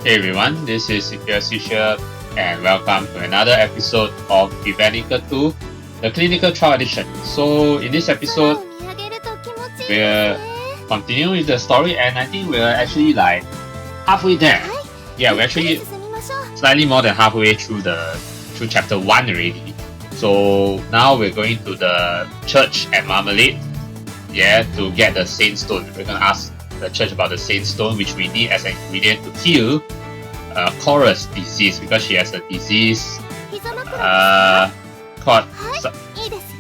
Hey everyone, this is EP16 here, and welcome to another episode of Evenicle 2, the clinical trial edition. So in this episode, we're continuing with the story, and I think we're actually like halfway there. Yeah, we're actually slightly more than halfway through chapter 1 already. So now we're going to the church at Marmalade, to get the Saint Stone. We're gonna ask the church about the Saint Stone, which we need as an ingredient to heal Cora's disease, because she has a disease called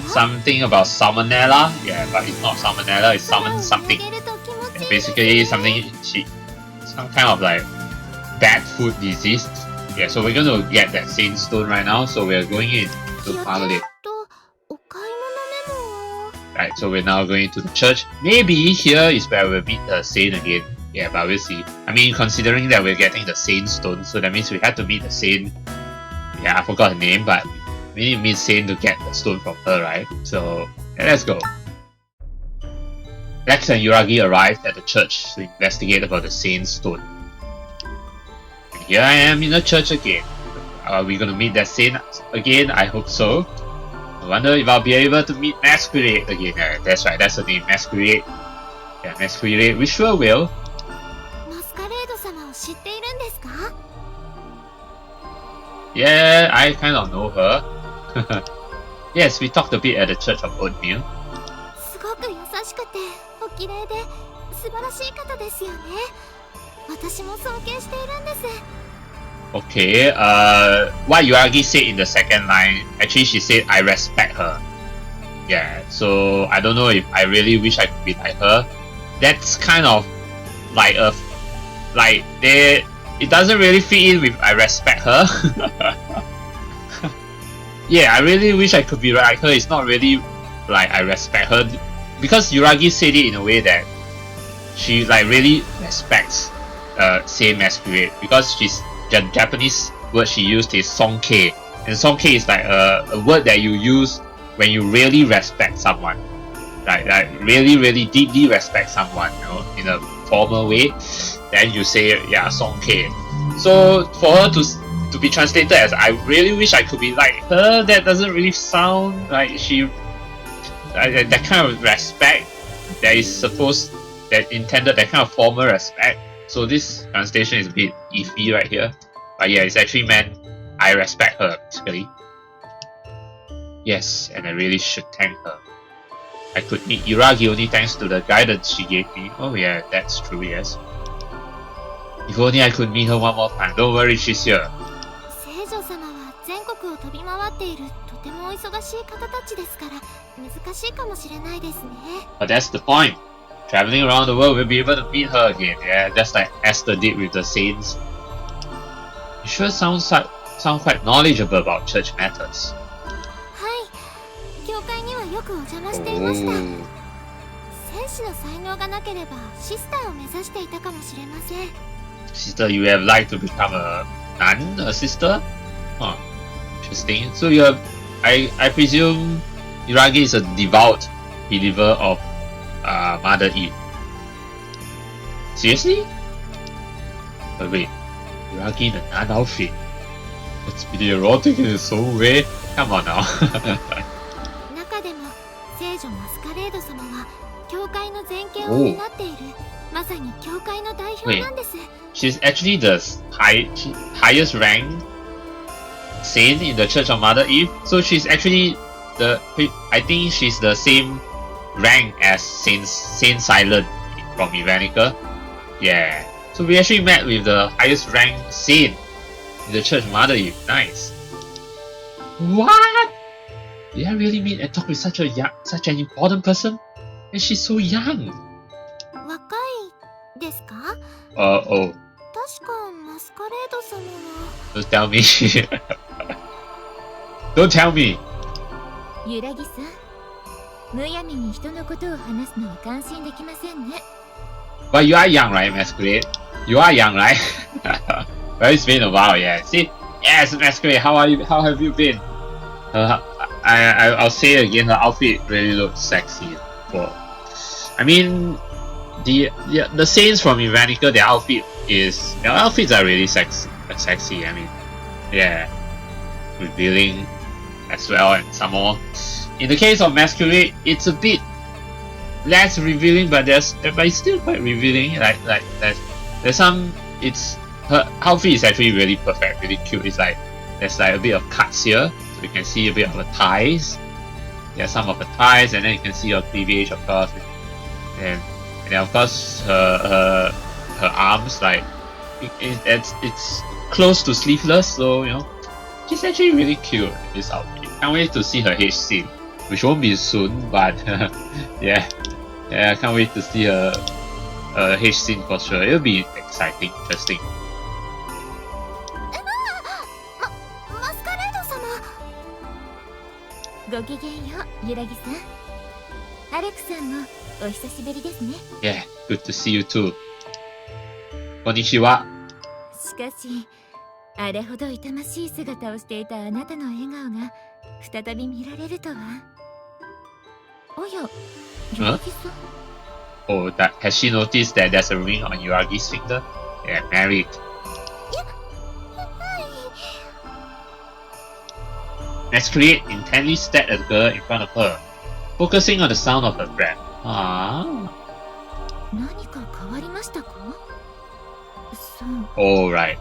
something about salmonella. Yeah, but it's not salmonella, it's something. Yeah, basically some kind of like bad food disease. Yeah, so we're going to get that Saint Stone right now. So we're going into Marmalade. Right, so we're now going to the church. Maybe here is where we'll meet the Saint again. Yeah, but we'll see. I mean, considering that we're getting the Saint Stone, so that means we had to meet the Saint. Yeah, I forgot her name, but we need to meet Saint to get the stone from her, right? So, let's go. Lex and Yuragi arrived at the church to investigate about the Saint Stone. And here I am in the church again. Are we gonna meet that Saint again? I hope so. I wonder if I'll be able to meet Masquerade again. That's right, that's the name, Masquerade. Yeah, Masquerade, we sure will. Yeah, I kind of know her. Yes, we talked a bit at the Church of Oatmeal. Okay, what Yuragi said in the second line, actually she said, I respect her. Yeah, so I don't know if I really wish I could be like her. That's kind of like it doesn't really fit in with I respect her. Yeah, I really wish I could be like her. It's not really like I respect her, because Yuragi said it in a way that she like really respects Saint Masquerade, because the Japanese word she used is sonke, and sonke is like a word that you use when you really respect someone, like really deeply respect someone, you know, in a formal way. Then you say, yeah, sonke. So for her to be translated as I really wish I could be like her, that doesn't really sound like that kind of respect that is intended, that kind of formal respect. So this translation is a bit iffy right here. But yeah, it's actually meant I respect her, basically. Yes, and I really should thank her. I could meet Yuragi only thanks to the guidance she gave me. Oh yeah, that's true, yes. If only I could meet her one more time. Don't worry, she's here. But that's the point. Traveling around the world, we'll be able to meet her again. Yeah, just like Esther did with the saints. You sure sound quite knowledgeable about church matters. Sister, you have liked to become a nun, a sister? Huh, interesting. So I presume Yuragi is a devout believer of Mother Eve. Seriously? But wait, Yuragi in a nun outfit? It's pretty erotic in its own way. Come on now. Wait, she's actually the highest rank saint in the Church of Mother Eve. So she's actually I think she's the same rank as Saint Silent from Evenicle. Yeah. So we actually met with the highest ranked saint in the Church of Mother Eve. Nice. What? Did I really meet and talk with such an important person? And she's so young. Oh. Don't tell me. Don't tell me. But you are young, right, Masquerade? You are young, right? Well, it's been a while, yeah. See? Yes, Masquerade, how have you been? I'll say it again, her outfit really looks sexy. Well, I mean, the saints from Evenicle, their outfit is their outfits are really sexy. I mean, yeah, revealing as well, and some more. In the case of Masquerade, it's a bit less revealing, but it's still quite revealing. Like there's some. It's her outfit is actually really perfect, really cute. It's like there's like a bit of cuts here, so you can see a bit of the thighs. There's some of the thighs, and then you can see her cleavage, of course, and then of course her arms, like it's close to sleeveless, so you know she's actually really cute in this outfit. Can't wait to see her H scene, which won't be soon, but yeah, I can't wait to see her H scene for sure. It'll be exciting, interesting. マスカレード様。ごきげんよう、ゆらぎさん。アレクさんもお久しぶりですね。Yeah, good to see you too. こんにちは。しかし、あれほど痛ましい姿をしていたあなたの笑顔が再び見られるとは。おや、ゆらぎさん。Oh, has she noticed that there's a ring on Yuragi's finger? Yeah, married. Masquerade intently stared at the girl in front of her, focusing on the sound of her breath. Oh, right.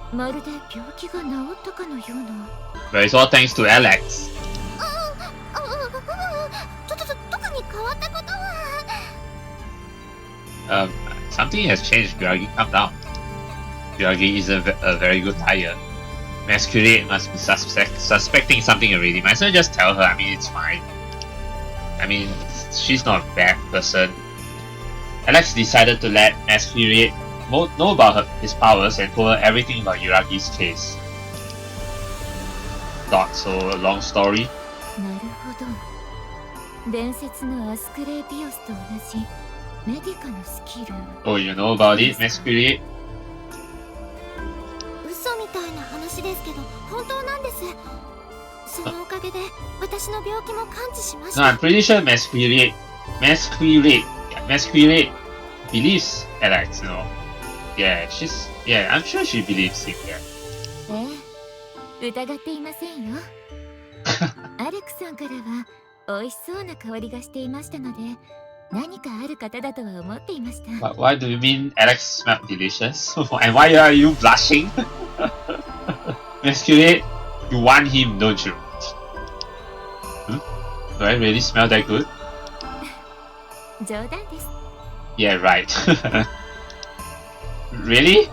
But it's all thanks to Alex. Something has changed, Yuragi. Calm down. Yuragi is a very good liar. Masquerade must be suspecting something already. Might as well just tell her. I mean, it's fine. I mean, she's not a bad person. Alex decided to let Masquerade know about his powers and told her everything about Yuragi's case. Not so long story. なるほど。伝説のアスクレーピオスと同じメディカのスキル。Oh, you know about it, Masquerade? 嘘みたいな話ですけど、本当なんです。そのおかげで私の病気も完治しました。No, I'm pretty sure Masquerade believes Alex, you know. Yeah, I'm sure she believes him, yeah. ええ、疑っていませんよ。アレクさんからは美味しそうな香りがしていましたので、何かある方だとは思っていました。Why do you mean Alex smelled delicious? And why are you blushing? Masquerade, you want him, don't you? Do I really smell that good? 冗談です。Yeah, right. Really?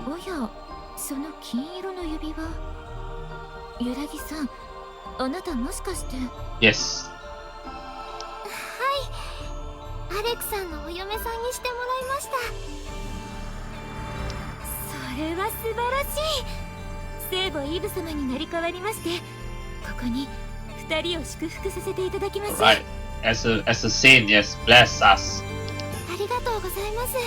おや、その金色の指輪。ゆらぎさん、あなたもしかして。Yes. はい、アレクさんのお嫁さんにしてもらいました。それは素晴らしい。聖母イブ様になり変わりまして、ここに二人を祝福させていただきます。Right. As a saint, yes, bless us. ありがとうございます。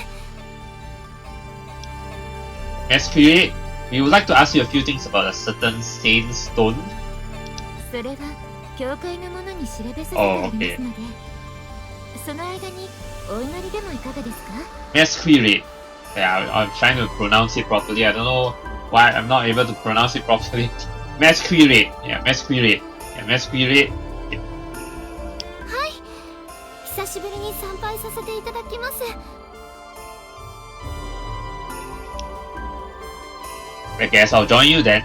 Masquerade, we would like to ask you a few things about a certain saint stone. それは教会のものに調べさせてありますので、その間にお祈りでもいかがですか？ Masquerade. Yeah, I'm trying to pronounce it properly. I don't know why I'm not able to pronounce it properly. Masquerade. Yeah, Masquerade. Yeah, Masquerade. はい、久しぶりに参拝させていただきます。I guess I'll join you then.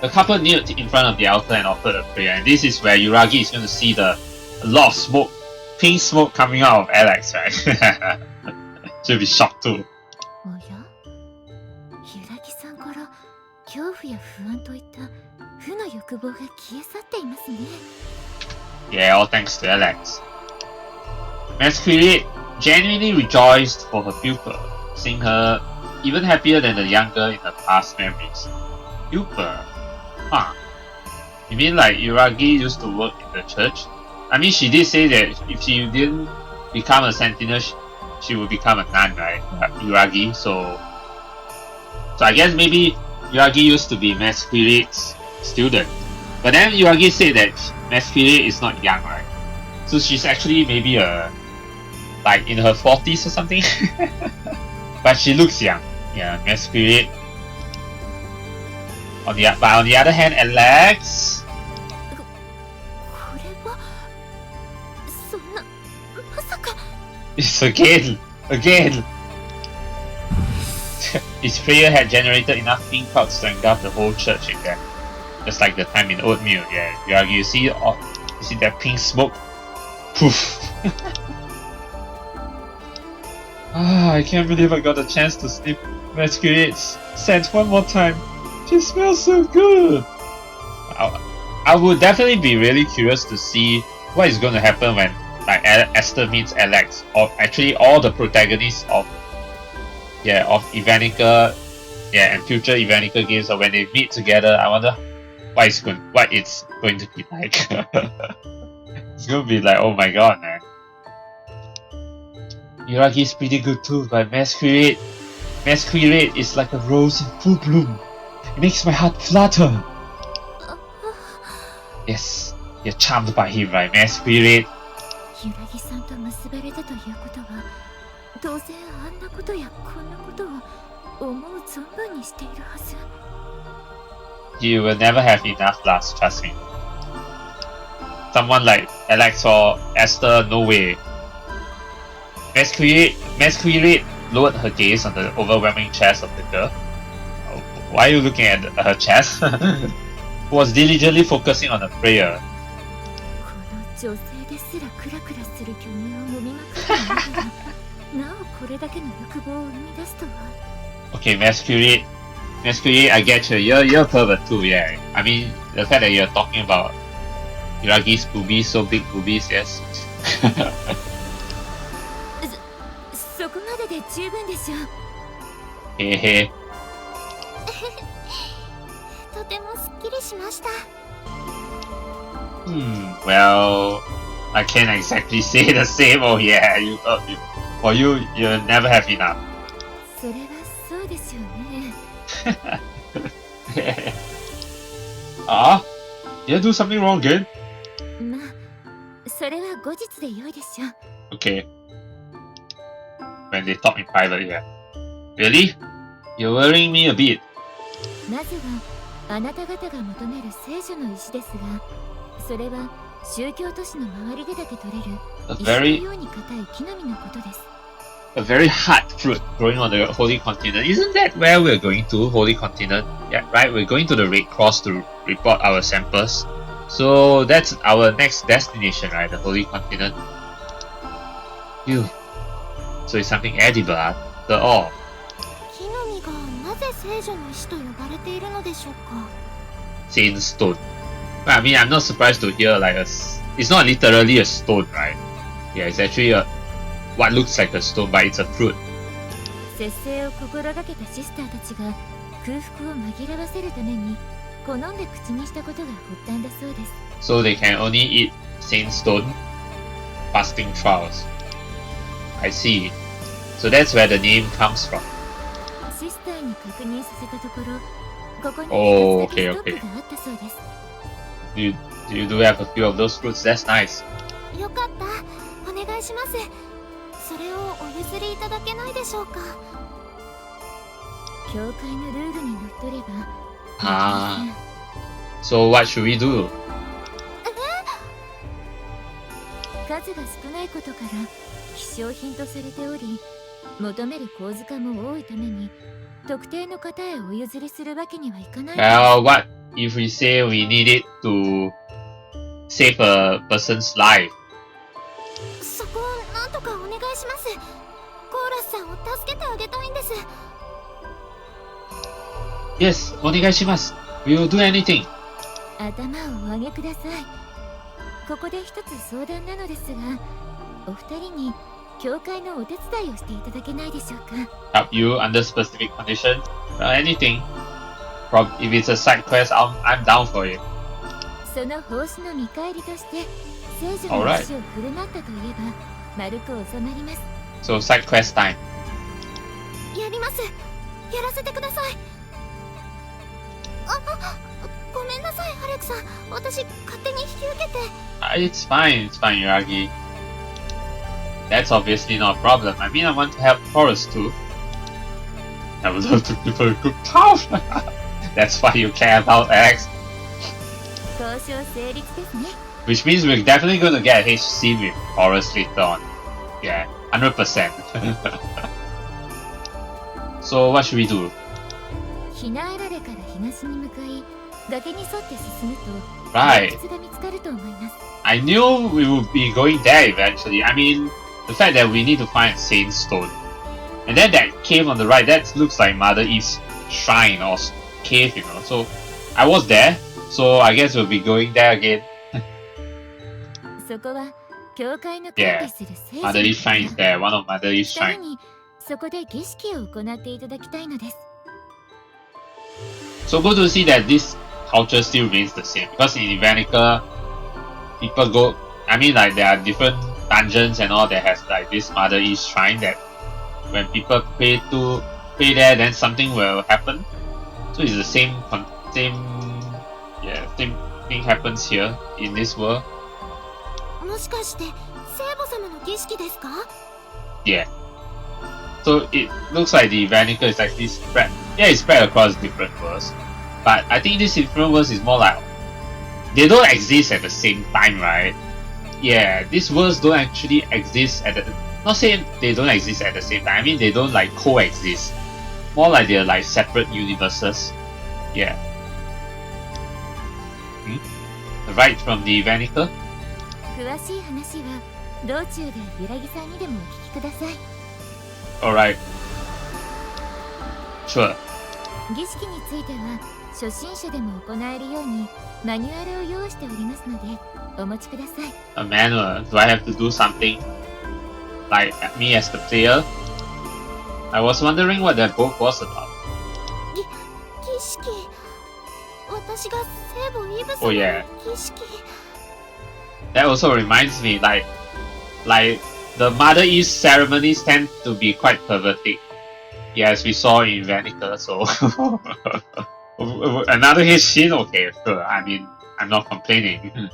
The couple knelt in front of the altar and offered a prayer, and this is where Yuragi is going to see a lot of smoke, pink smoke coming out of Alex, right? She'll be shocked too. おや、ゆらぎさんから恐怖や不安といった負の欲望が消え去っていますね。Yeah, all thanks to Alex. Masquerade genuinely rejoiced for her pupil, seeing her even happier than the young girl in her past memories. Pupil? Huh. You mean like Yuragi used to work in the church? I mean, she did say that if she didn't become a sentinel, she would become a nun, right? Yuragi, so I guess maybe Yuragi used to be Masquerade's student. But then Yuragi said that Masquerade is not young, right? So she's actually maybe like in her 40s or something. But she looks young. Yeah, Masquerade. But on the other hand, Alex. これはそんなまさか It's again. His prayer had generated enough pink clouds to engulf the whole church again. Just like the time in Oatmeal, yeah. You see that pink smoke? Poof. I can't believe I got a chance to sniff Masquerade's scent one more time. She smells so good. I would definitely be really curious to see what is going to happen when Esther meets Alex, or actually all the protagonists of Evenicle, and future Evenicle games, or when they meet together. I wonder what it's going to be like. It's going to be like, oh my god, man. Yuragi's pretty good too, but Masquerade is like a rose in full bloom. It makes my heart flutter. Yes, you're charmed by him, right, Masquerade? 揺らぎさんと結ばれたということは、当然あんなことやこんなことを思う存分にしているはず。You will never have enough lust, trust me. Someone like Alex or Esther, no way. Masquerade lowered her gaze on the overwhelming chest of the girl. Why are you looking at her chest? Who was diligently focusing on a prayer. この女性ですらクラクラする巨乳を揉みまくっていながら、なおこれだけの欲望を生み出すとは。Okay, Masquerade, I get you. You're a pervert too, yeah. I mean, the fact that you're talking about Yuragi's boobies, so big boobies, yes. そこまでで十分でしょう。へへ。とてもすっきりしました。Well, I can't exactly say the same. Oh yeah, for you, you'll never have enough. それはそうですよね。Did I do something wrong again? まあ、それは後日で良いでしょう。Okay. When they talk in private, yeah. Really? You're worrying me a bit. まずはあなた方が求める聖女の石ですが、それは宗教都市の周りでだけ取れる石のように硬い木の実のことです。A very hard fruit growing on the Holy Continent. Isn't that where we're going to, Holy Continent? Yeah, right? We're going to the Red Cross to report our samples. So that's our next destination, right? The Holy Continent. Phew. So it's something edible after all. 木の実がなぜ聖女の石と呼ばれているのでしょうか。Saint stone. I mean, I'm not surprised to hear like it's not literally a stone, right? Yeah, it's actually what looks like a stone, but it's a fruit. 節制を心がけたシスターたちが空腹を紛らわせるために好んで口にしたことが発端だそうです。So they can only eat Saint stone fasting trials. I see. So that's where the name comes from. シスターに確認させたところ、ここにOh, 一つだけ okay, ストッ okay. クがあったそうです。You do have a few of those fruits. That's nice. よかった、お願いします。それをお譲りいただけないでしょうか。教会のルールにのっとれば。So what should we do? 数が少ないことから希少品とされており、求める小塚も多いために特定の方へお譲りするわけにはいかない。Well, what if we say we need it to save a person's life? そこをなんとかお願いします。コーラスさんを助けてあげたいんです。Yes, お願いします。We will do anything. 頭をお上げください。ここで一つ相談なのですが、お二人に教会のお手伝いをしていただけないでしょうか。Help you under specific conditions? Anything. If it's a side quest, I'm down for it. その奉仕の見返りとして聖女の石を振る舞ったといえば丸く収まります。So side quest time. やります。やらせてください。ごめんなさい、アレクさん。私勝手に引き受けて。It's fine, Yuragi. That's obviously not a problem. I mean, I want to help Forrest too. I would love to give her a good pound. That's what you care about, Alex. 交渉成立ですね。 Which means we're definitely going to get a HC with Horus later on. Yeah, 100%. So what should we do? ひなあられから東に向かい、崖に沿って進むと、 Right. 洞窟が見つかると思います。 I knew we would be going there eventually. I mean, the fact that we need to find Saint Stone. And then that cave on the right, that looks like Mother Eve's shrine or cave, you know. So I was there, so I guess we'll be going there again. そこは教会の管理する聖 Mother Eve's shrine is there, one of Mother Eve's さら shrine. にそこで儀式を行っていただきたいのです。 So good to see that this culture still remains the same. Because in Evenicle, people go, I mean like there are different dungeons and all that has like this Mother Eve's shrine that when people pay there, then something will happen. So it's the same thing happens here in this world. もしかして聖母様の儀式ですか？ Yeah. So it looks like the Evenicle is actually spread. Yeah, it's spread across different worlds. But I think this different worlds is more like they don't exist at the same time, right? Yeah, these worlds don't actually exist at the. Not saying they don't exist at the same time. I mean they don't like coexist. More like they're like separate universes. Yeah. Right from the Evenicle. 詳しい話は道中で揺らぎさんにでもお聞きください。 Alright. Sure. 儀式については初心者でも行えるようにマニュアルを用意しておりますのでお持ちください。 A manual. Do I have to do something? Like me as the player? I was wondering what that book was about. 儀式。私が聖母イブ様 Oh yeah. の儀式。 That also reminds me, like the Mother Eve ceremonies tend to be quite pervertic. Yes, we saw in Evenicle, so another Hishin, okay, sure. I mean, I'm not complaining.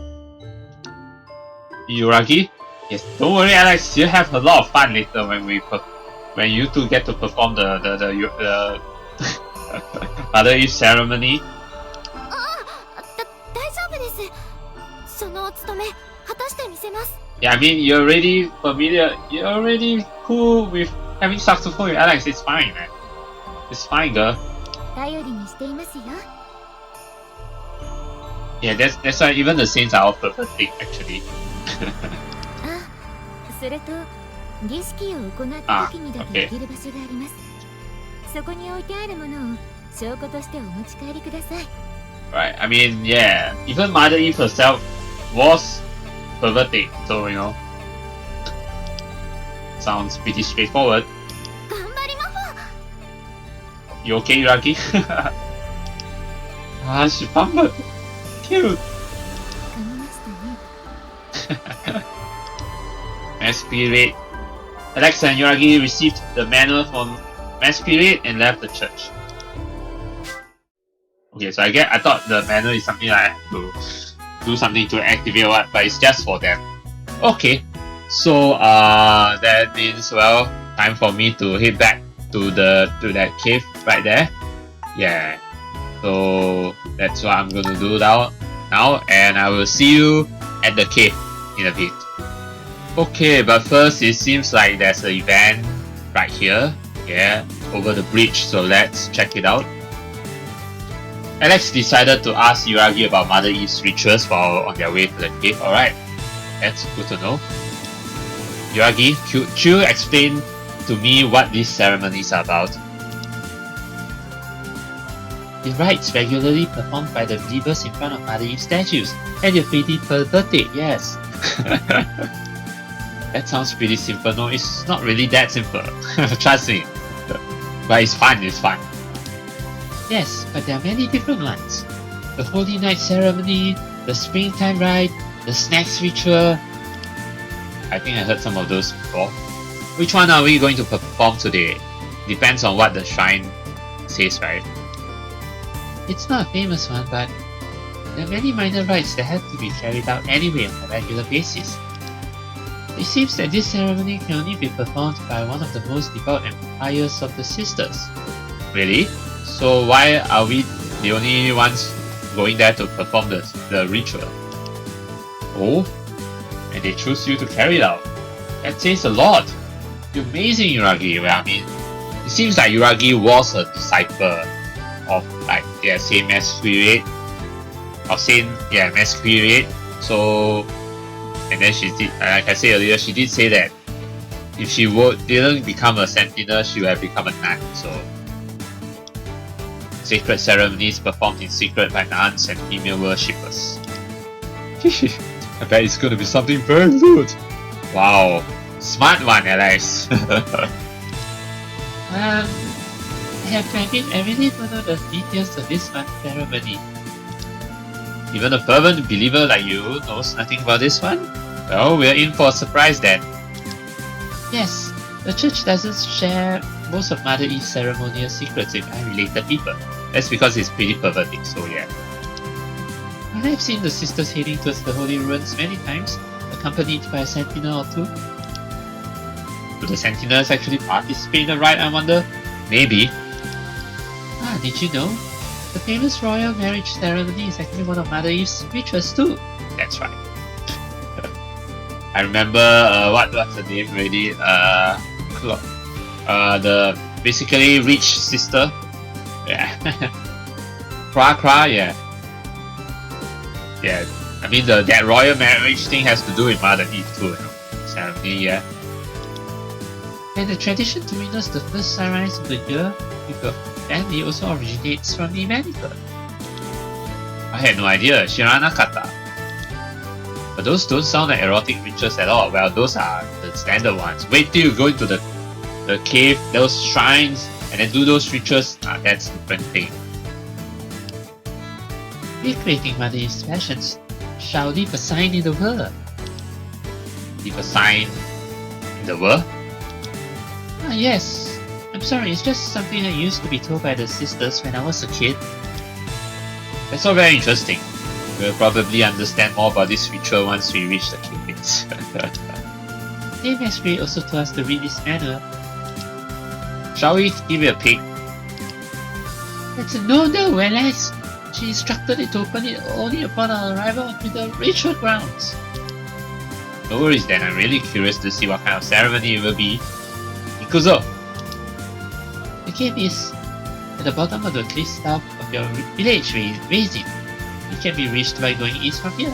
Yuragi? Yes, don't worry, Alex. You'll have a lot of fun later when you two get to perform the Mother Eve ceremony. 大丈夫です。そのお務め果たしてみせます。 Yeah, I mean, you're already familiar. You're already cool with having saxophone with Alex. It's fine, man. It's fine, girl. 頼りにしていますよ。 Yeah, that's why even the saints are all pathetic, actually. あ、それと儀式を行った時にだけ行ける場所があります。そこに置いてあるものを証拠としてお持ち帰りください。 Right. I mean, yeah. Even Mother Eve herself was pervertic, so you know. Sounds pretty straightforward. 頑張りまほ。 You okay, Yuragi? Ah, she fumbled. Cute. 噛みましたね。 Masquerade. Alex and Yuragi received the manual from Masquerade and left the church. Okay, so I thought the manual is something I have to do something to activate what, but it's just for them. Okay, so that means, well, time for me to head back to that cave right there. Yeah, so that's what I'm gonna do now, and I will see you at the cave in a bit. Okay, but first it seems like there's an event right here, yeah, over the bridge, so let's check it out. Alex decided to ask Yuragi about Mother Eve's rituals while on their way to the cave. Alright, that's good to know. Yuragi, could you explain to me what these ceremonies are about? The rites regularly performed by the believers in front of Mother Eve's statues, and they're pretty pathetic, yes. That sounds pretty simple. No, it's not really that simple. Trust me. But it's fun, it's fun. Yes, but there are many different ones. The Holy Night Ceremony, the Springtime Rite, the Snacks Ritual. I think I heard some of those before. Which one are we going to perform today? Depends on what the shrine says, right? It's not a famous one, but there are many minor rites that have to be carried out anyway on a regular basis. It seems that this ceremony can only be performed by one of the most devout and pious of the sisters. Really? So why are we the only ones going there to perform the ritual? Oh? And they choose you to carry it out. That says a lot. You're amazing, Yuragi. Well, I mean, it seems like Yuragi was a disciple of like Saint Masquerade. Of Saint Masquerade. So, and then she did, like I said earlier, she did say that if she didn't become a sentinel, she would have become a nun. So, sacred ceremonies performed in secret by nuns and female worshippers. I bet it's gonna be something very good. Wow, smart one, Alex. I have to admit, I really don't know the details of this one ceremony. Even a fervent believer like you knows nothing about this one? Well, we're in for a surprise then. Yes, the church doesn't share most of Mother Eve's ceremonial secrets with unrelated people. That's because it's pretty perverted, so yeah. And I've seen the sisters heading towards the holy ruins many times, accompanied by a sentinel or two. Do the sentinels actually participate in the rite, I wonder? Maybe. Ah, did you know? The famous royal marriage ceremony is actually one of Mother Eve's rituals too. That's right. I remember, what's the name already? The basically rich sister. Yeah. Kra, yeah. Yeah. I mean, that royal marriage thing has to do with Mother Eve too, you know. Ceremony, yeah. And the tradition to witness the first sunrise of the year with your family also originates from Evenicle. I had no idea, Shiranakata. But those don't sound like erotic rituals at all. Well, those are the standard ones. Wait till you go into the cave, those shrines, and then do those rituals. That's a different thing. Recreating Mother Eve's passions shall leave a sign in the world. Leave a sign in the world? Ah, yes. I'm sorry, it's just something I used to be told by the sisters when I was a kid. That's all very interesting. We'll probably understand more about this ritual once we reach the cave base. Saint Masquerade also told us to read this manual. Shall we give it a peek? That's a no-no, Alex! She instructed it to open it only upon our arrival to the ritual grounds. No worries then, I'm really curious to see what kind of ceremony it will be. Ikuzo! The cave is at the bottom of the cliff south of your village, Raisin. It can be reached by going east from here.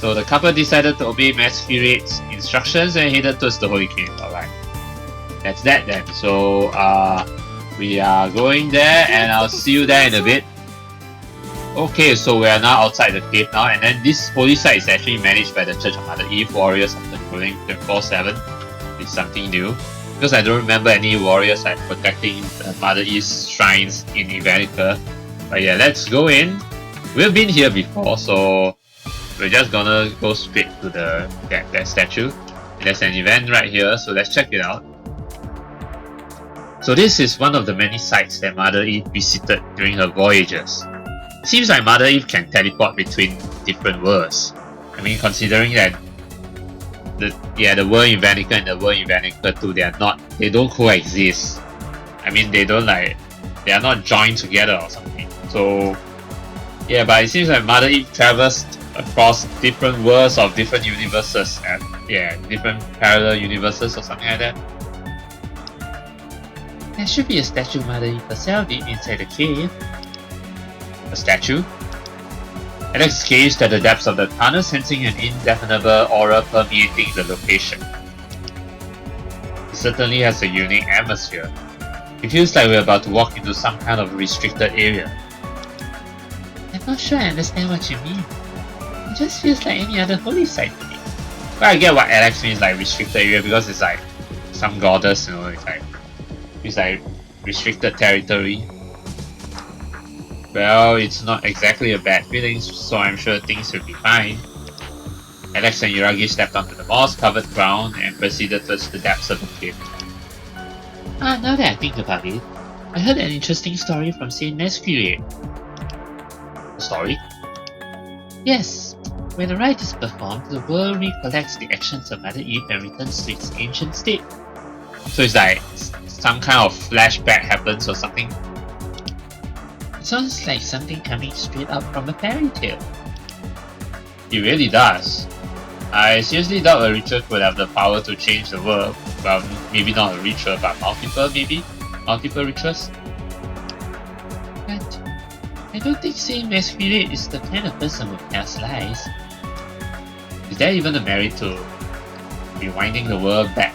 So the couple decided to obey Masquerade's instructions and headed towards the Holy Cave. Alright. That's that then. So we are going there and I'll see you there in a bit. Okay, so we are now outside the cave now, and then this holy site is actually managed by the Church of Mother Eve warriors of the ruling 24/7. It's something new. Because I don't remember any warriors like protecting Mother Eve's shrines in Evenicle. But yeah, let's go in. We've been here before, so we're just gonna go straight to that statue. There's an event right here, so let's check it out. So this is one of the many sites that Mother Eve visited during her voyages. It seems like Mother Eve can teleport between different worlds. I mean, considering that the world in Medica and the world in Evenicle 2, they don't coexist. I mean, they are not joined together or something. So yeah, but it seems like Mother Eve travels across different worlds of different universes, and different parallel universes or something like that. There should be a statue of Mother Eve herself inside the cave. A statue? Alex gazed at the depths of the tunnel, sensing an indefinable aura permeating the location. It certainly has a unique atmosphere. It feels like we're about to walk into some kind of restricted area. I'm not sure I understand what you mean. It just feels like any other holy site to me. But I get what Alex means, like restricted area, because it's like some goddess, you know, it's like restricted territory. Well, it's not exactly a bad feeling, so I'm sure things will be fine. Alex and Yuragi stepped onto the moss-covered ground and proceeded towards the depths of the cave. Now that I think about it, I heard an interesting story from Saint Masquerade. A story? Yes. When a rite is performed, the world recollects the actions of Mother Eve and returns to its ancient state. So it's like some kind of flashback happens or something. It sounds like something coming straight out from a fairy tale. It really does. I seriously doubt a ritual could have the power to change the world. Well, maybe not a ritual, but multiple rituals. But I don't think Saint Masquerade is the kind of person who tells lies. Is there even a merit to rewinding the world back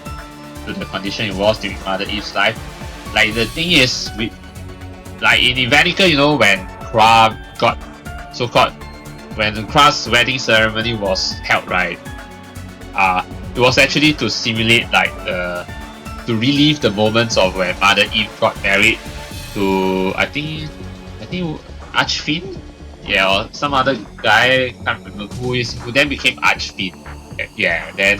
to the condition it was during Mother Eve's life? Like, the thing is, like in Evenicle, you know, when Kra got so-called, when Kra's wedding ceremony was held, right? It was actually to simulate like to relive the moments of when Mother Eve got married to I think Archfiend, yeah, or some other guy, can't remember who then became Archfiend. Yeah, then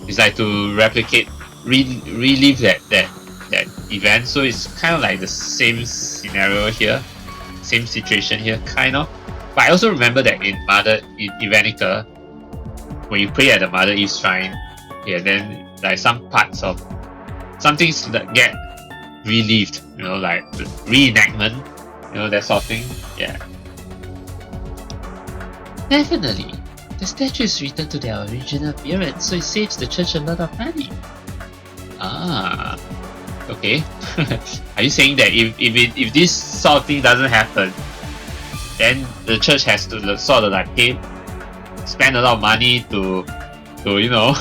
it's like to replicate, relive that event. So it's kind of like the same scenario here, same situation here, kind of. But I also remember that in Evenicle, when you pray at the Mother Eve shrine, yeah, then like some parts of some things that get relived, you know, like reenactment, you know, that sort of thing. Yeah. Definitely. The statue is returned to their original appearance, so it saves the church a lot of money. Ah. Okay. Are you saying that if this sort of thing doesn't happen, then the church has to sort of like spend a lot of money to you know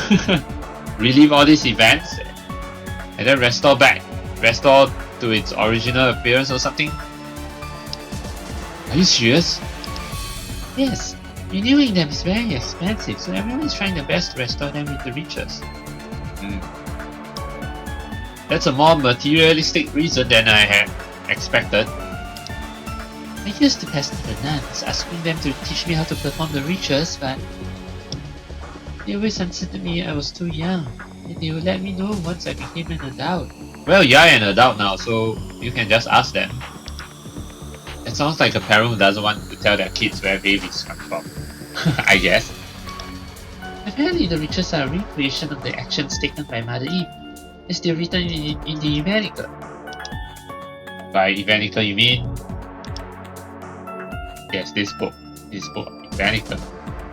relive all these events and then restore to its original appearance or something? Are you serious? Yes, renewing them is very expensive, so everyone is trying their best to restore them with the riches. That's a more materialistic reason than I had expected. I used to pester the nuns, asking them to teach me how to perform the rituals, but they always answered me I was too young, and they would let me know once I became an adult. Well, you're an adult now, so you can just ask them. It sounds like a parent who doesn't want to tell their kids where babies come from. I guess. Apparently the rituals are a recreation of the actions taken by Mother Eve, as they're written in the Evenicle. By Evenicle you mean? Yes, this book, Evenicle.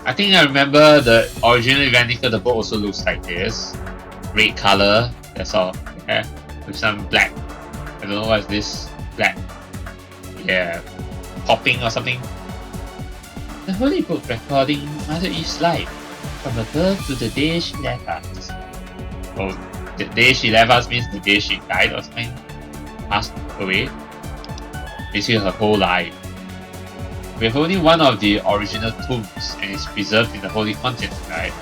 I think I remember the original Evenicle, the book also looks like this. Red color, that's all. Yeah, with some black. I don't know what is this. Black. Yeah, popping or something. The holy book recording Mother Eve's life, from her birth to the day she left us. Oh, the day she left us means the day she died or something? Passed away? Basically her whole life. We have only one of the original tombs and it's preserved in the Holy Continent, right?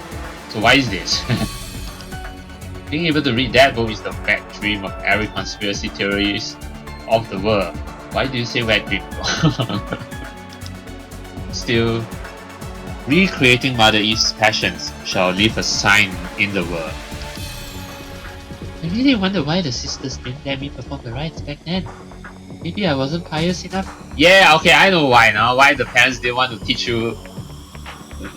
So why is this? Being able to read that book is the wet dream of every conspiracy theorist of the world. Why do you say wet dream? Still, recreating Mother Eve's passions shall leave a sign in the world. I really wonder why the sisters didn't let me perform the rites back then. Maybe I wasn't pious enough? Yeah, okay, I know why now. Why the parents didn't want to teach you,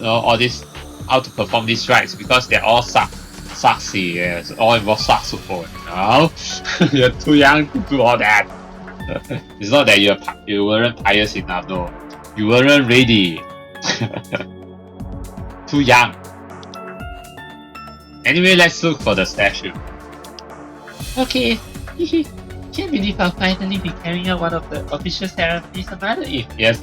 all this, how to perform these rites, because they're all sucksy, yes, all involve sucks support. No, you're too young to do all that. It's not that you weren't pious enough, no. You weren't ready. Too young. Anyway, let's look for the statue. Okay. Can't believe I'll finally be carrying out one of the official ceremonies of Mother Eve. Yes,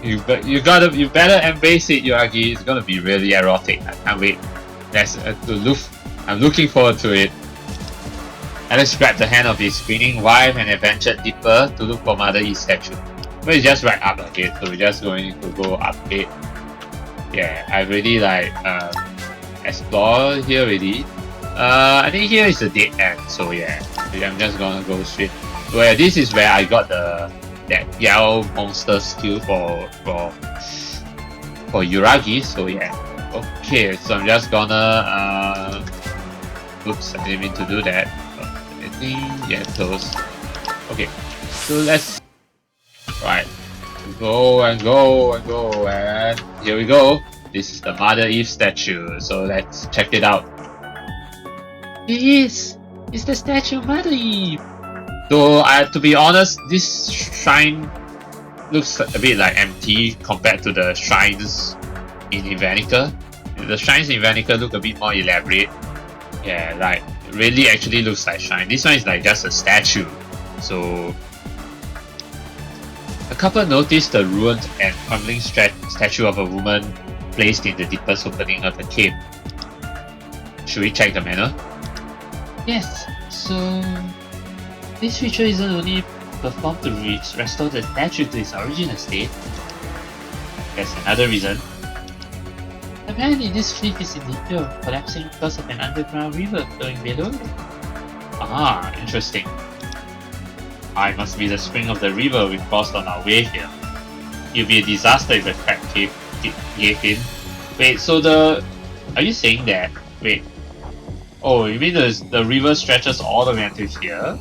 you better embrace it, Yuragi. It's gonna be really erotic. I can't wait. I'm looking forward to it. Alex grabbed the hand of his grinning wife and adventured deeper to look for Mother Eve's statue. But it's just right up ahead, so we're just going to go up ahead. Yeah, I really like explore here already. I think here is the dead end, so yeah, I'm just gonna go straight. So yeah, this is where I got that yellow monster skill for Yuragi. So yeah, okay. So I'm just gonna oops, I didn't mean to do that. I think yeah, close. Okay, so let's go and here we go. This is the Mother Eve statue. So let's check it out. It's It's the statue of Mother Eve! Though, to be honest, this shrine looks a bit like empty compared to the shrines in Evenicle. The shrines in Evenicle look a bit more elaborate. Yeah, like, really actually looks like shrine. This one is like just a statue. So, a couple noticed the ruined and crumbling statue of a woman placed in the deepest opening of the cave. Should we check the manner? Yes, so this ritual isn't only performed to restore the statue to its original state. There's another reason. Apparently this cliff is in danger of collapsing because of an underground river flowing below it. Ah, interesting. It must be the spring of the river we crossed on our way here. It'll be a disaster if the crack cave gave in. Wait, so are you saying that? Wait. Oh, you mean the river stretches all the way until here?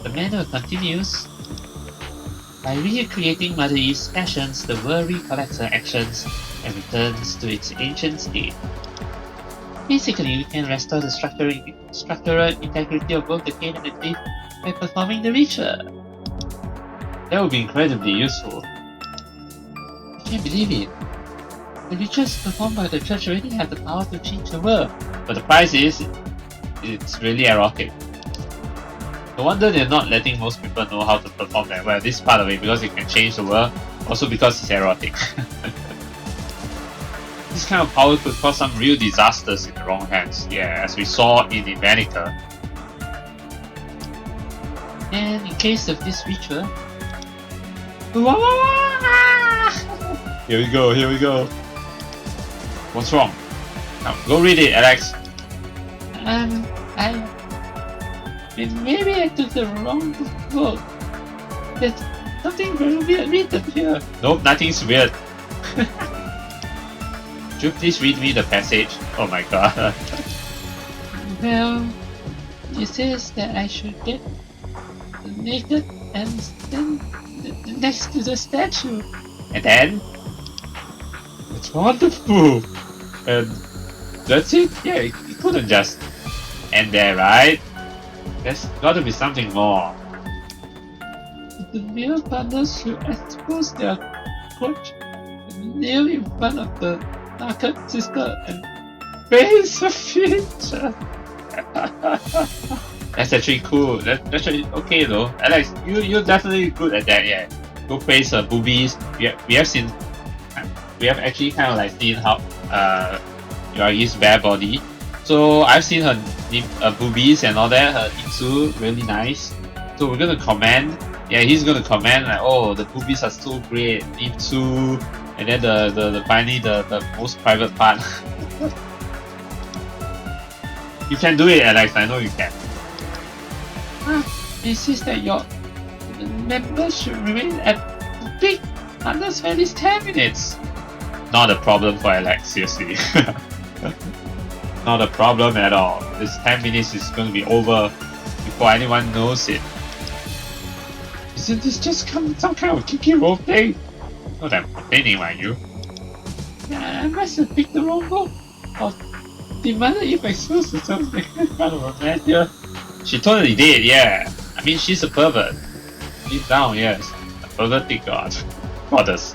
The manner continues. By recreating Mother Eve's passions, the world recollects her actions and returns to its ancient state. Basically, we can restore the structural integrity of both the cave and the cliff by performing the ritual. That would be incredibly useful. I can't believe it. The rituals performed by the church already have the power to change the world, but the price is, it's really erotic. No wonder they're not letting most people know how to perform that well. This part of it, because it can change the world, also because it's erotic. This kind of power could cause some real disasters in the wrong hands. Yeah, as we saw in Medica. And in case of this ritual... Here we go, here we go. What's wrong? Now, go read it, Alex. Maybe I took the wrong book. There's something very weird written here. Nope, nothing's weird. Could you please read me the passage? Oh my god. Well, it says that I should get naked and stand next to the statue. And then? It's wonderful! And that's it? Yeah, it couldn't just end there, right? There's gotta be something more. The male partners should expose their crotch and kneel in front of the naked sister and face a feature. That's actually cool. That's actually okay though. Alex, you're definitely good at that, yeah. Go face her boobies. We have actually kind of like seen how Yuragi's bare body. So I've seen her boobies and all that, her Itsu, really nice. So we're gonna comment. Yeah, he's gonna comment like, oh, the boobies are so great, Itsu, and then the finally the most private part. You can do it, Alex. I know you can. It says that your members should remain at the peak unless for at least 10 minutes. Not a problem for Alex, seriously. Not a problem at all. This 10 minutes is going to be over before anyone knows it. Isn't this just some kind of kinky role play? Not that I'm complaining, mind you. I must have picked the wrong book. Or did Mother Eve expose herself in front of a man here? She totally did, yeah. I mean, she's a pervert. Deep down, yes. A pervertic goddess.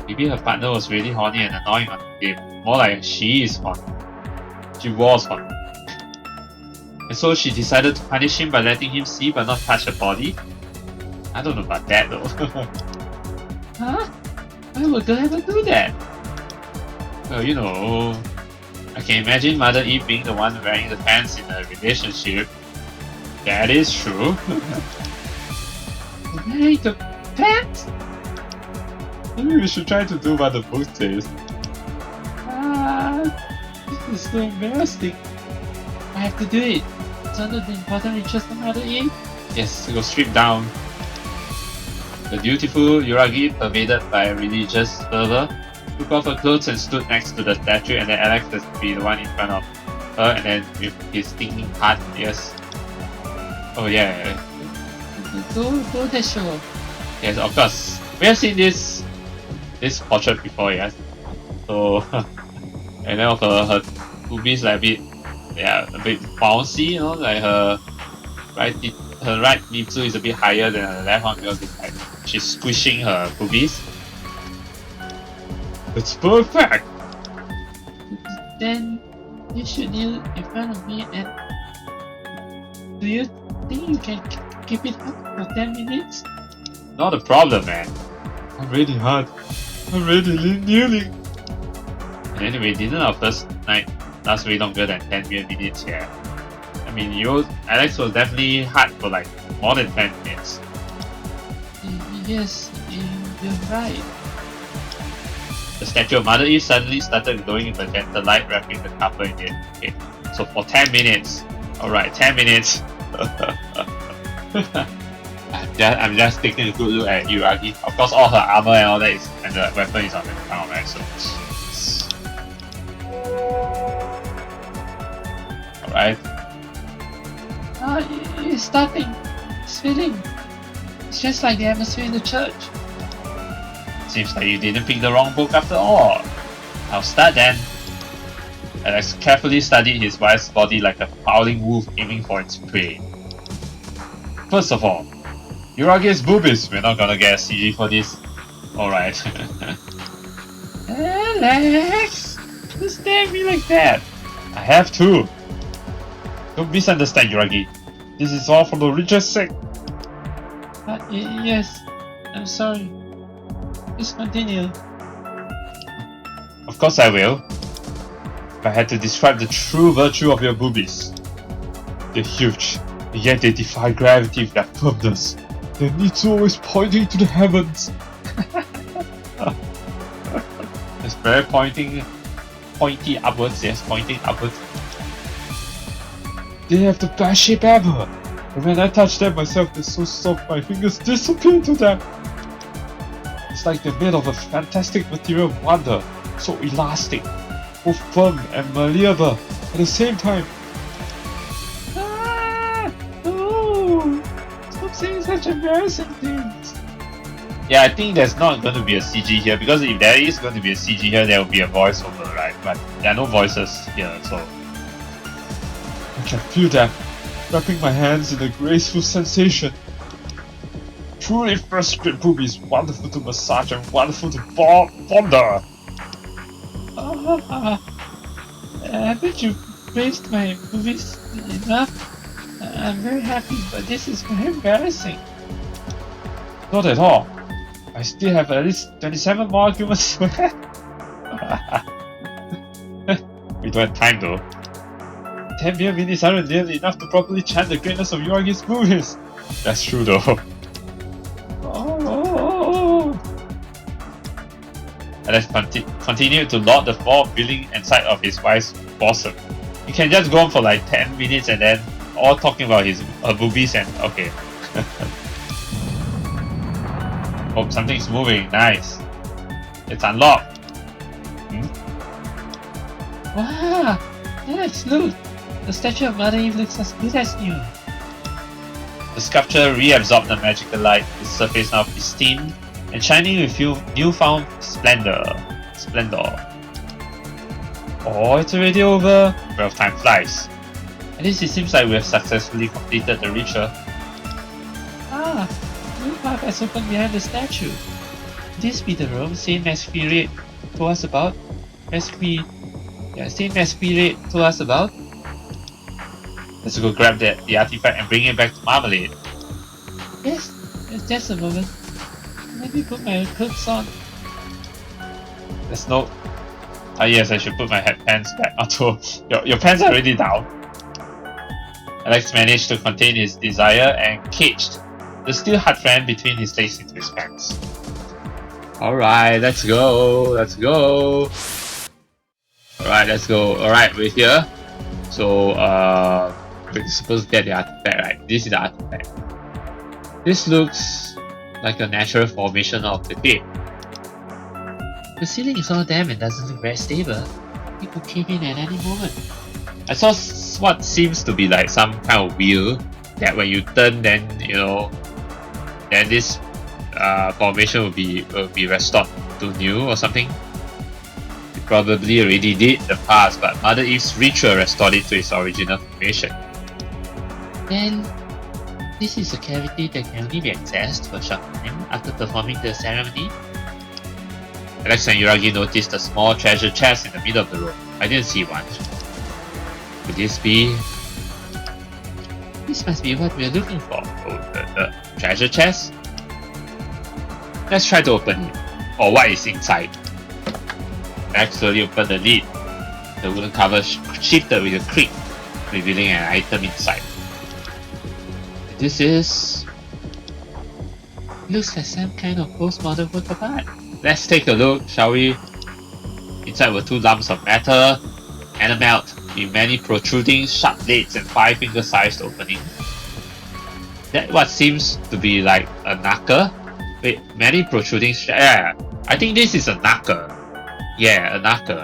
Maybe her partner was really horny and annoying on the game. More like she is horny. She was horny. And so she decided to punish him by letting him see but not touch her body. I don't know about that though. Huh? Why would girl ever do that? Well, you know, I can imagine Mother Eve being the one wearing the pants in a relationship. That is true. Wearing the pants? Maybe we should try to do what the book says. This is so embarrassing. I have to do it. It's under the important interest of Mother Eve. Yes, go strip down. The beautiful Yuragi, pervaded by religious fervor, took off her clothes and stood next to the statue, and then Alex has to be the one in front of her, and then with his thinking heart, yes. Oh yeah. Yes, of course. We have seen this portrait before, yes. So And then her boobies like a bit bouncy, you know, like her right nipple is a bit higher than her left one because it's like she's squishing her boobies. It's perfect! Then you should kneel in front of me and do you think you can keep it up for 10 minutes? Not a problem, man. I'm really hard. I'm really kneeling. And anyway, didn't our first night last way longer than 10 minutes here? I mean, Alex was definitely hard for like more than 10 minutes. Yes, you're right. The statue of Mother Eve suddenly started glowing in the gentle light, wrapping the couple in it. Okay, so for 10 minutes. Alright, 10 minutes. I'm just taking a good look at Yuragi. Of course, all her armor and all that is, and the weapon is on the ground, right? So, alright. It's starting. It's filling. It's just like the atmosphere in the church. Seems like you didn't pick the wrong book after all. I'll start then. Alex carefully studied his wife's body like a prowling wolf aiming for its prey. First of all, Yuragi's boobies. We're not gonna get a CG for this. Alright. Alex! Don't stare at me like that. I have to. Don't misunderstand, Yuragi. This is all for the religious sake. Yes. I'm sorry. Please continue. Of course I will. If I had to describe the true virtue of your boobies. They're huge, and yet they defy gravity with their firmness. Their knees always pointing to the heavens. It's very pointy upwards, yes, pointing upwards. They have the best shape ever. And when I touch them myself, they're so soft my fingers disappear into them. It's like they're made of a fantastic material wonder, so elastic, both firm and malleable at the same time. Oh, stop saying such embarrassing things. Yeah, I think there's not going to be a CG here, because if there is going to be a CG here, there will be a voiceover, right? But there are no voices here, so I can feel that, wrapping my hands in a graceful sensation. Truly fresh boobies, wonderful to massage and wonderful to ponder. Haven't you praised my boobies enough? I'm very happy, but this is very embarrassing. Not at all. I still have at least 27 more arguments to have. We don't have time though. 10 mere minutes aren't nearly enough to properly chant the greatness of Yuragi's boobies. That's true though. Alex continued to lord the floor, wielding inside of his wife's bosom. You can just go on for like 10 minutes and then all talking about her boobies and okay. Oh, something's moving. Nice. It's unlocked. Wow! Alex, look! The statue of Mother Eve looks as good as new. The sculpture reabsorbed the magical light, its surface now pristine and shining with newfound splendor. Oh, it's already over. Well, time flies. At least it seems like we have successfully completed the ritual. Ah, a new path has opened behind the statue. Could this be the room Saint Masquerade told us about? Saint Masquerade told us about? Let's go grab the artifact and bring it back to Marmalade. Yes, just a moment. Let me put my clothes on. There's no... Ah yes, I should put my pants back. Although, your pants are already down. Alex managed to contain his desire and caged the still hard fan between his legs into his pants. Alright, let's go. Alright, let's go. Alright, we're here. So, we're supposed to get the artifact, right? This is the artifact. This looks like a natural formation of the cave. The ceiling is all damp and doesn't look very stable. It could cave in at any moment. I saw what seems to be like some kind of wheel that when you turn, then then this formation will be restored to new or something. probably already did in the past, but Mother Eve's ritual restored it to its original formation. Then, this is a cavity that can only be accessed for a short time after performing the ceremony. Alex and Yuragi noticed a small treasure chest in the middle of the room. I didn't see one. Could this be... This must be what we're looking for. Oh, the treasure chest? Let's try to open it. Or what is inside. Alex slowly opened the lid. The wooden cover shifted with a creak, revealing an item inside. This is... Looks like some kind of postmodern work of art. Let's take a look, shall we? Inside were 2 lumps of metal and a melt with many protruding sharp blades and 5 finger-sized openings. That what seems to be like a knuckle. Wait, many protruding yeah, I think this is a knuckle. Yeah, a knuckle.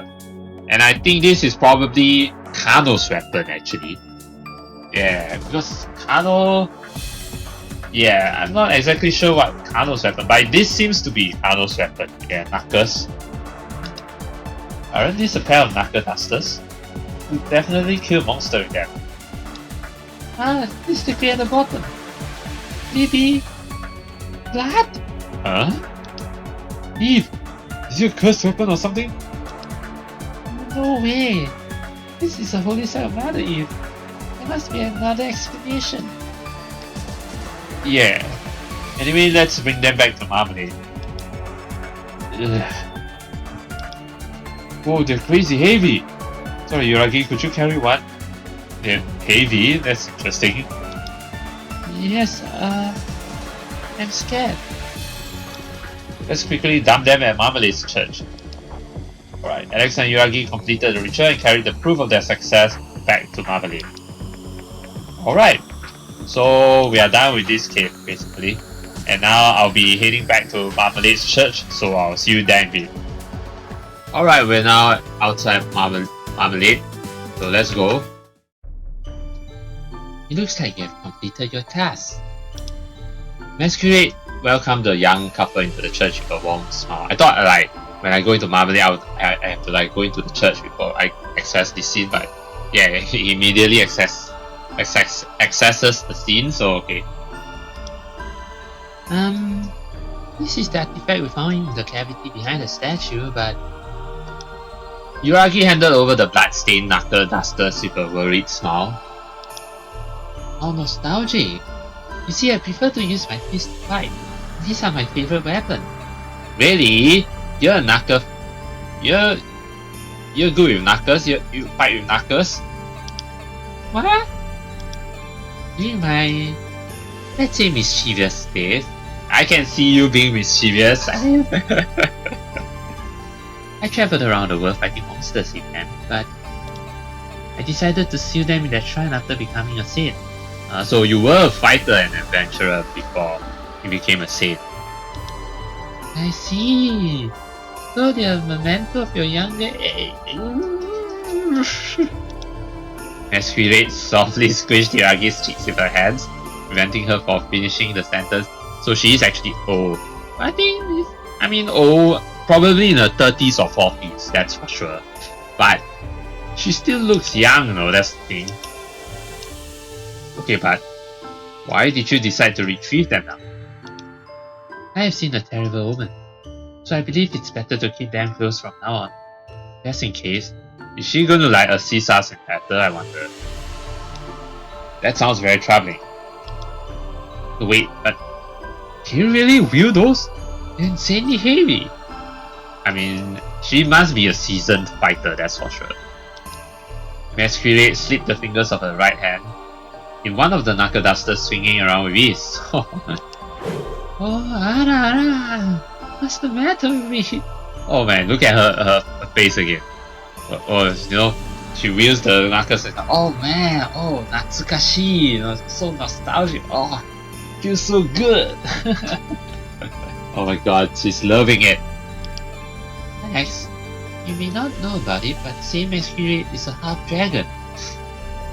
And I think this is probably Kano's weapon actually. Yeah, because Kano... Yeah, I'm not exactly sure what Kano's weapon, but this seems to be Kano's weapon. Yeah, knuckles. Aren't these a pair of knuckle dusters? You definitely kill a monster with them. Ah, this sticky at the bottom. Maybe... blood? Huh? Eve, is it a cursed weapon or something? No way! This is a holy site of Mother Eve. There must be another explanation. Yeah. Anyway, let's bring them back to Marmalade. Ugh. Whoa, they're crazy heavy! Sorry, Yuragi, could you carry one? They're heavy? That's interesting. Yes, I'm scared. Let's quickly dump them at Marmalade's church. Alright, Alex and Yuragi completed the ritual and carried the proof of their success back to Marmalade. Alright, so we are done with this cave basically. And now I'll be heading back to Marmalade's church, so I'll see you there in a bit. Alright, we're now outside Marmalade, so let's go. It looks like you have completed your task. Masquerade welcomed the young couple into the church with a warm smile. I thought like when I go into Marmalade, I have to like go into the church before I access the scene, but yeah, he immediately accesses the scene, so okay. This is the artifact we found in the cavity behind the statue, but... Yuragi handed over the blood-stained knuckle dusters with a worried smile. How nostalgic! You see, I prefer to use my fist to fight. These are my favorite weapon. Really? You're a knuckle... You're good with knuckles? You fight with knuckles? What? During my... let's say mischievous days, I can see you being mischievous. I traveled around the world fighting monsters with them, but I decided to seal them in their shrine after becoming a saint. So you were a fighter and adventurer before you became a saint. I see. So they're a memento of your younger age. Masquerade softly squished Yuragi's cheeks with her hands, preventing her from finishing the sentence. So she is actually old. I mean old, probably in her 30s or 40s, that's for sure. But she still looks young, you know, that's the thing. Okay, but why did you decide to retrieve them now? I have seen a terrible omen, so I believe it's better to keep them close from now on. Just in case. Is she going to like assist us in battle, I wonder? That sounds very troubling. Wait, but can you really wield those? They're insanely heavy. I mean, she must be a seasoned fighter, that's for sure. Masquerade slipped the fingers of her right hand in one of the knuckle dusters, swinging around with ease. Oh, Ara, what's the matter with me? Oh man, look at her face again. You know, she wields the knuckles and oh man, oh, natsukashi, you know, so nostalgic. Oh, feels so good. Oh my god, she's loving it. Alex, you may not know about it, but Saint Masquerade is a half dragon.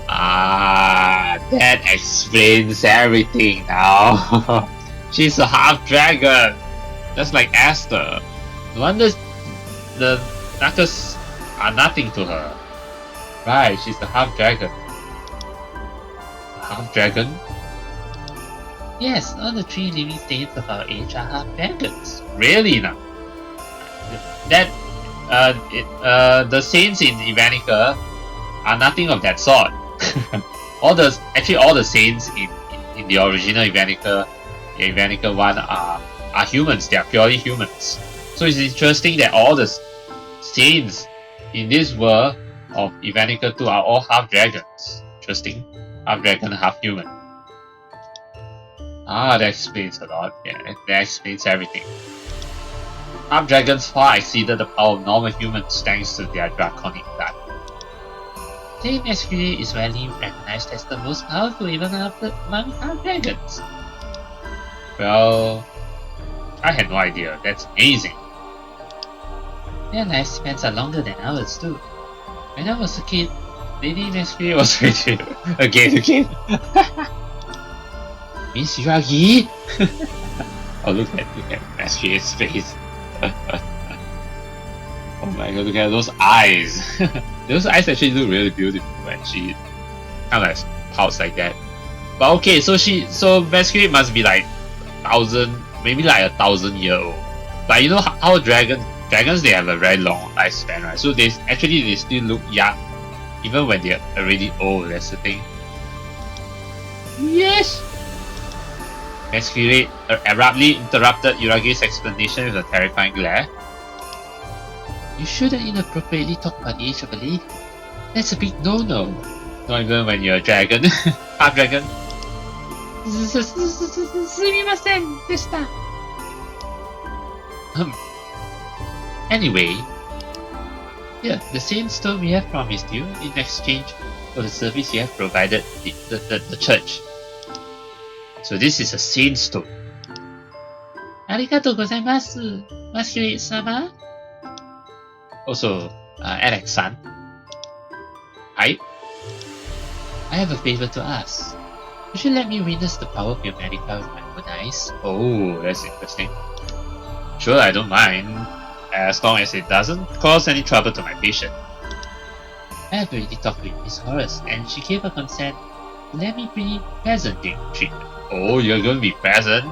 Ah, that explains everything now. She's a half dragon. That's like Esther. No wonder the knuckles are nothing to her. Right, she's the half dragon. Half dragon? Yes, all the 3 living states of our age are half dragons. Really now? That the saints in Evenicle are nothing of that sort. all the saints in the original Evenicle 1 are humans. They are purely humans. So it's interesting that all the saints in this world of Evenicle 2 are all half dragons. Interesting. Half dragon, half human. That explains a lot. Yeah, that explains everything. Half dragons far exceeded the power of normal humans thanks to their draconic blood. Saint Masquerade is widely recognized as the most powerful even among half dragons. Well, I had no idea. That's amazing. Their lifespans are longer than ours too. When I was a kid, Lady Masquerade was ready. Again. Miss Yuragi? Oh, look at Masquerade's face. Oh my god, look at those eyes. Those eyes actually look really beautiful when she kind of like pouts like that. But okay, so Masquerade must be like 1,000 year old. But you know how dragons they have a very long lifespan, right? So they still look young even when they're already old. That's the thing. Yes. Masquerade abruptly interrupted Yuragi's explanation with a terrifying glare. You shouldn't inappropriately talk about the age of a lady. That's a big no-no. Not even when you're a dragon. Half dragon. Anyway, yeah, the same stone we have promised you in exchange for the service you have provided the church. So this is a saint stone. Arigatou gozaimasu, Masquerade-sama. Also, Alex-san. Hi. I have a favor to ask. Would you let me witness the power of your Medica with my own eyes? Oh, that's interesting. Sure, I don't mind, as long as it doesn't cause any trouble to my patient. I have already talked with Miss Horace, and she gave her consent to let me be present during the treatment. Oh, you're going to be present?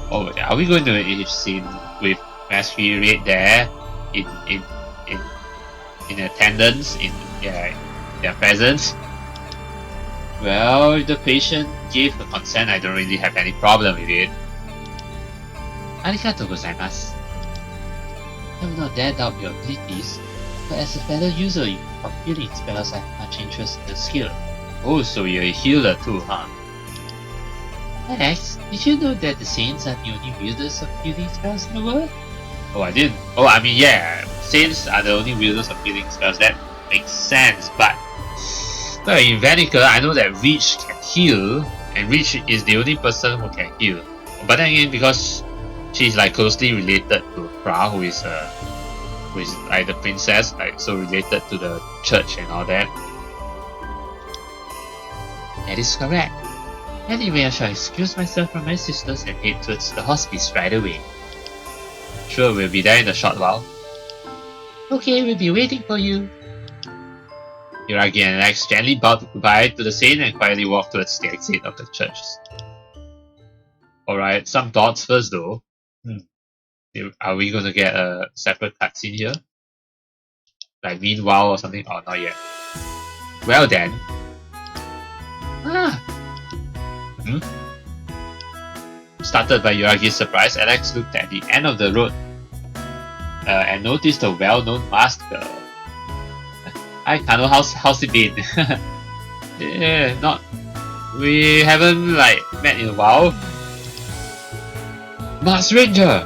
Oh, are we going to scene with Masquerade there in attendance, in their presence? Well, if the patient gave the consent, I don't really have any problem with it. Arigatou gozaimasu. I will not dare doubt your abilities, but as a fellow user of healing spells, I have much interest in the skill. Oh, so you're a healer too, huh? Alex, did you know that the saints are the only wielders of healing spells in the world? Oh, I didn't. Oh, I mean, yeah, saints are the only wielders of healing spells. That makes sense, but in Evenicle, I know that Reach can heal, and Reach is the only person who can heal. But then again, because she's like closely related to Pra, who is like the princess, like so related to the church and all that. That is correct. Anyway, I shall excuse myself from my sisters and head towards the hospice right away. Sure, we'll be there in a short while. Okay, we'll be waiting for you. Yuragi and Alex gently bowed goodbye to the saint and quietly walked towards the exit of the church. Alright, some thoughts first though. Are we going to get a separate cutscene here? Like meanwhile or something? Oh, not yet. Well then. Started by Yuragi's surprise, Alex looked at the end of the road and noticed a well-known masker. Hi Kano, how's it been? Yeah, we haven't like met in a while. Mars Ranger!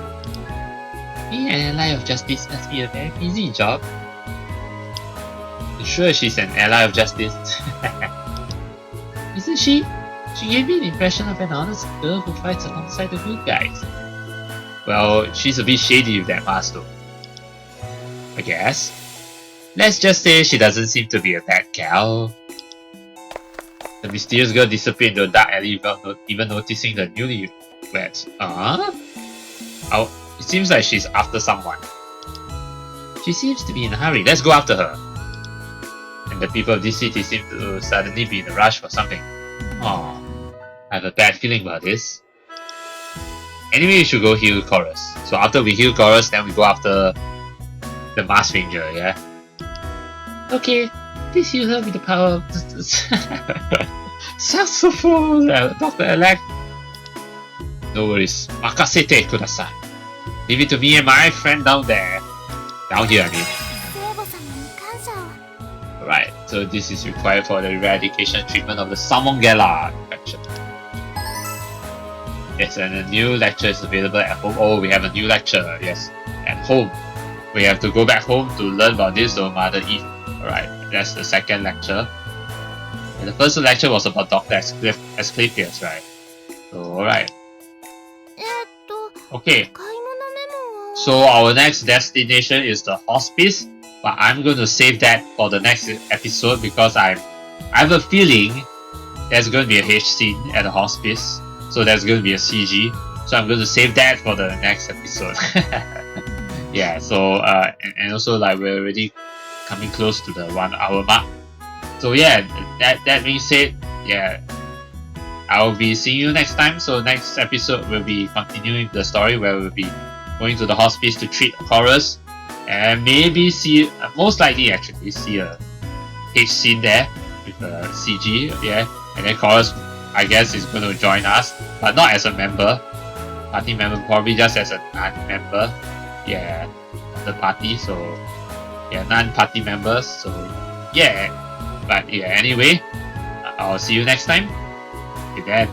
Being an ally of justice must be a very easy job. Sure, she's an ally of justice. Isn't she? She gave me the impression of an honest girl who fights alongside the good guys. Well, she's a bit shady with that mask though, I guess. Let's just say she doesn't seem to be a bad gal. The mysterious girl disappeared into a dark alley without even noticing the newlyweds. It seems like she's after someone. She seems to be in a hurry. Let's go after her. And the people of this city seem to suddenly be in a rush for something. Oh, I have a bad feeling about this. Anyway, we should go heal Chorus. So after we heal Chorus, then we go after the Masked Ranger, yeah? Okay, please heal her with the power of saxophone, Dr. Elect. No worries. Makasete kudasai. Leave it to me and my friend down there. Down here, I mean. Right, so this is required for the eradication treatment of the Salmonella infection. Yes, and a new lecture is available at home. Oh, we have a new lecture, yes, at home. We have to go back home to learn about this, though, Mother Eve. Alright, that's the second lecture. And the first lecture was about Dr. Asclepius, right? So, alright. Okay. So our next destination is the hospice, but I'm going to save that for the next episode because I have a feeling there's going to be a H scene at the hospice, so there's going to be a CG. So I'm going to save that for the next episode. Yeah. So and also like we're already coming close to the 1 hour mark. So yeah, that being said, yeah, I'll be seeing you next time. So next episode we'll be continuing the story where we'll be going to the hospice to treat Chorus and maybe see, most likely actually see a H scene there with a CG, yeah, and then Chorus I guess is going to join us, but not as a member, party member, probably just as a non-member, yeah, of the party. So yeah, non-party members. So yeah, but yeah, anyway, I'll see you next time. Till then.